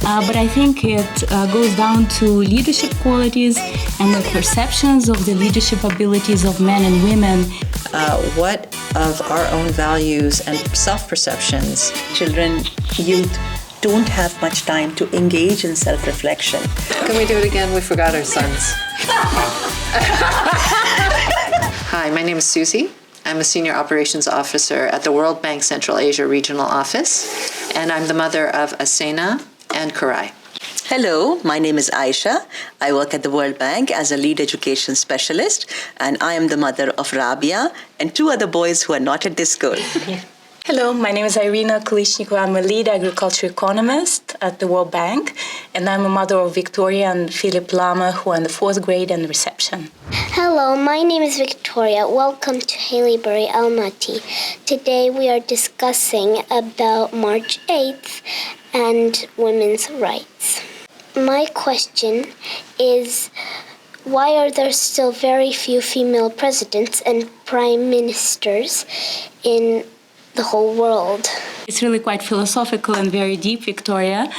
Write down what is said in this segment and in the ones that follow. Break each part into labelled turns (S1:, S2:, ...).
S1: but I think it goes down to leadership qualities and the perceptions of the leadership abilities of men and women.
S2: What of our own values and self-perceptions?
S3: Children, youth don't have much time to engage in self-reflection.
S4: Can we do it again? We forgot our sons. Hi, my name is Susie. I'm a Senior Operations Officer at the World Bank Central Asia Regional Office, and I'm the mother of Asena and Karai.
S3: Hello, my name is Aisha. I work at the World Bank as a lead education specialist, and I am the mother of Rabia and 2 other boys who are not at this school.
S5: Hello, my name is Irina Kulishnikova. I'm a lead agriculture economist at the World Bank, and I'm a mother of Victoria and Philip Lama, who are in the 4th grade and reception.
S6: Hello, my name is Victoria. Welcome to Haileybury Almaty. Today we are discussing about March 8th and women's rights. My question is, why are there still very few female presidents and prime ministers in the whole world?
S1: It's really quite philosophical and very deep, Victoria,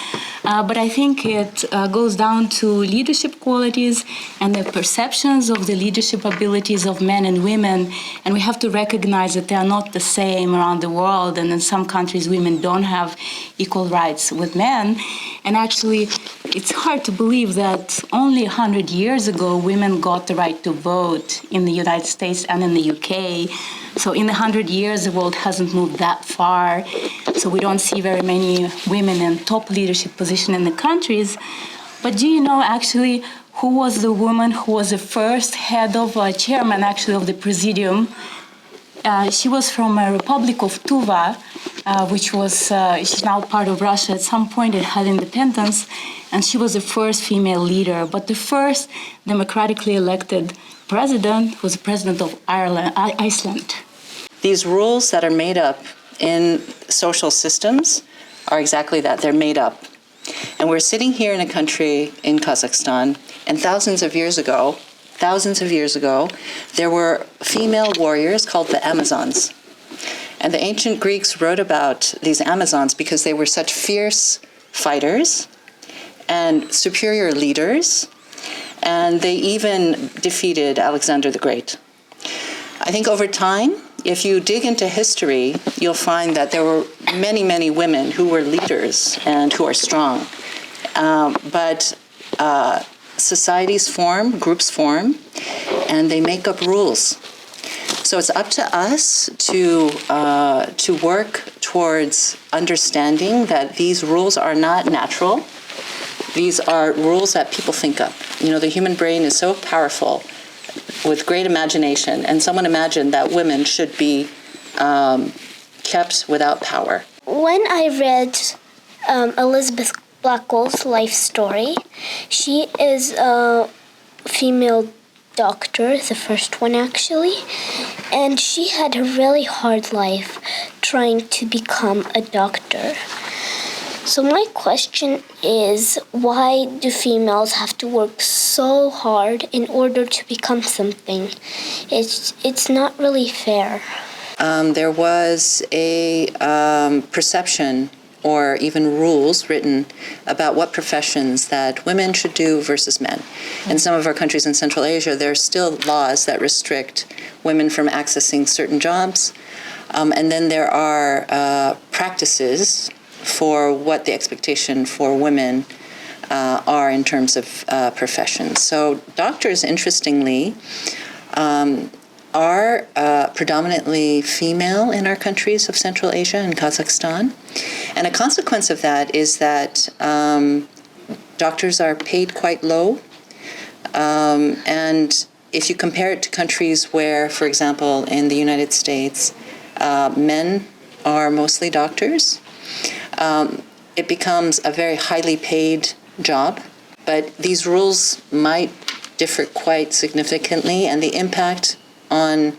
S1: but I think it goes down to leadership qualities and the perceptions of the leadership abilities of men and women, and we have to recognize that they are not the same around the world, and in some countries women don't have equal rights with men, and actually it's hard to believe that only 100 years ago women got the right to vote in the United States and in the UK. So in 100 years, the world hasn't moved that far. So we don't see very many women in top leadership position in the countries. But do you know actually who was the woman who was the first head of chairman actually of the presidium? She was from a Republic of Tuva, which was, she's now part of Russia. At some point it had independence, and she was the first female leader. But the first democratically elected president was the president of Iceland.
S2: These rules that are made up in social systems are exactly that. They're made up. And we're sitting here in a country in Kazakhstan, and thousands of years ago, there were female warriors called the Amazons. And the ancient Greeks wrote about these Amazons because they were such fierce fighters and superior leaders, and they even defeated Alexander the Great. I think over time, if you dig into history, you'll find that there were many, many women who were leaders and who are strong. But societies form, groups form, and they make up rules. So it's up to us to work towards understanding that these rules are not natural. These are rules that people think up. You know, the human brain is so powerful with great imagination, and someone imagined that women should be kept without power.
S6: When I read Elizabeth Blackwell's life story, she is a female doctor, the first one actually, and she had a really hard life trying to become a doctor. So my question is, why do females have to work so hard in order to become something? It's not really fair.
S2: There was a perception or even rules written about what professions that women should do versus men. In some of our countries in Central Asia, there are still laws that restrict women from accessing certain jobs. And then there are practices for what the expectation for women are in terms of professions. So doctors, interestingly, are predominantly female in our countries of Central Asia and Kazakhstan. And a consequence of that is that doctors are paid quite low. And if you compare it to countries where, for example, in the United States, men are mostly doctors, it becomes a very highly paid job. But these rules might differ quite significantly, and the impact on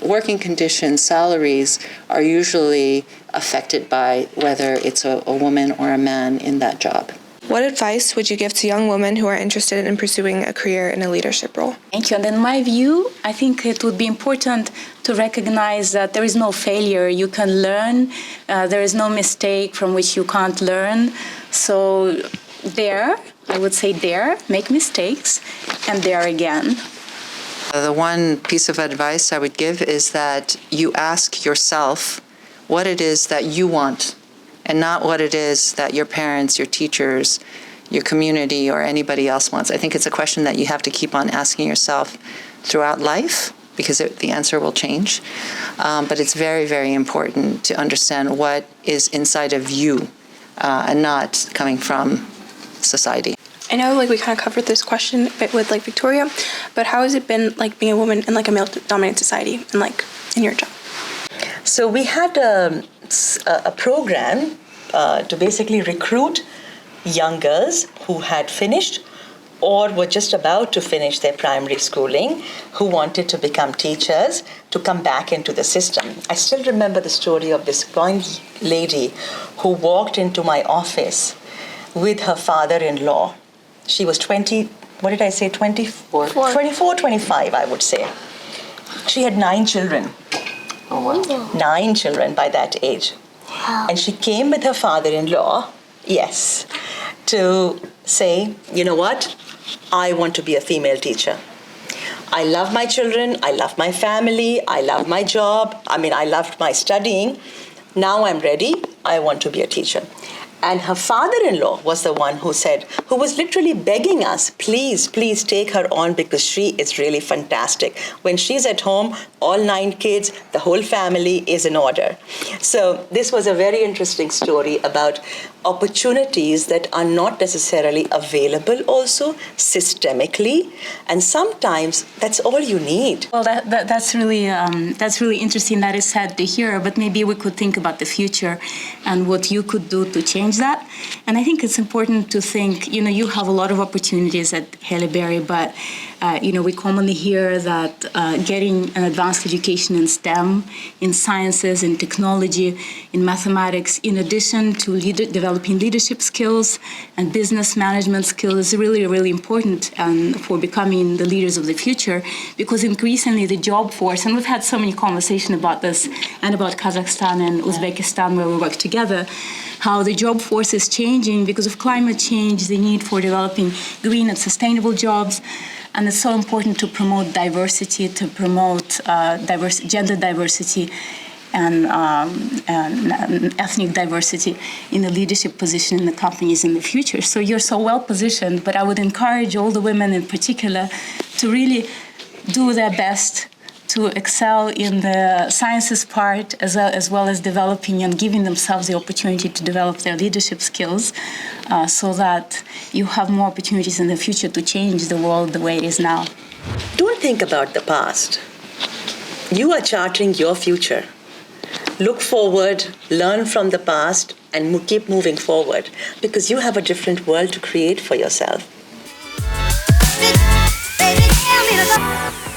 S2: working conditions, salaries, are usually affected by whether it's a woman or a man in that job.
S7: What advice would you give to young women who are interested in pursuing a career in a leadership role?
S1: Thank you. And in my view, I think it would be important to recognize that there is no failure. You can learn. There is no mistake from which you can't learn. So I would say make mistakes, and dare again.
S4: The one piece of advice I would give is that you ask yourself what it is that you want, and not what it is that your parents, your teachers, your community, or anybody else wants. I think it's a question that you have to keep on asking yourself throughout life, because the answer will change. But it's very, very important to understand what is inside of you and not coming from society.
S7: I know we kind of covered this question a bit with Victoria, but how has it been being a woman in a male-dominated society and in your job?
S3: So we had a program to basically recruit young girls who had finished or were just about to finish their primary schooling, who wanted to become teachers, to come back into the system. I still remember the story of this one lady who walked into my office with her father-in-law. She was 24? 24, 25, I would say. She had 9 children.
S6: Oh, wow.
S3: 9 children by that age.
S6: Wow.
S3: And she came with her father-in-law, yes, to say, you know what, I want to be a female teacher. I love my children, I love my family, I love my job, I loved my studying. Now I'm ready, I want to be a teacher. And her father-in-law was the one who was literally begging us, please, please take her on because she is really fantastic. When she's at home, all 9 kids, the whole family is in order. So this was a very interesting story about opportunities that are not necessarily available also systemically, and sometimes that's all you need.
S1: Well, that's really interesting that is sad to hear, but maybe we could think about the future and what you could do to change that. And I think it's important to think, you have a lot of opportunities at Haileybury, but we commonly hear that getting an advanced education in STEM, in sciences, in technology, in mathematics, in addition to developing leadership skills and business management skills is really, really important for becoming the leaders of the future, because increasingly the job force, and we've had so many conversations about this and about Kazakhstan and Uzbekistan where we work together, how the job force is changing because of climate change, the need for developing green and sustainable jobs. And it's so important to promote diversity, to promote gender diversity and ethnic diversity in the leadership position in the companies in the future. So you're so well positioned, but I would encourage all the women in particular to really do their best to excel in the sciences part as well as developing and giving themselves the opportunity to develop their leadership skills so that you have more opportunities in the future to change the world the way it is now.
S3: Don't think about the past. You are charting your future. Look forward, learn from the past, and keep moving forward because you have a different world to create for yourself.
S8: Baby, tell me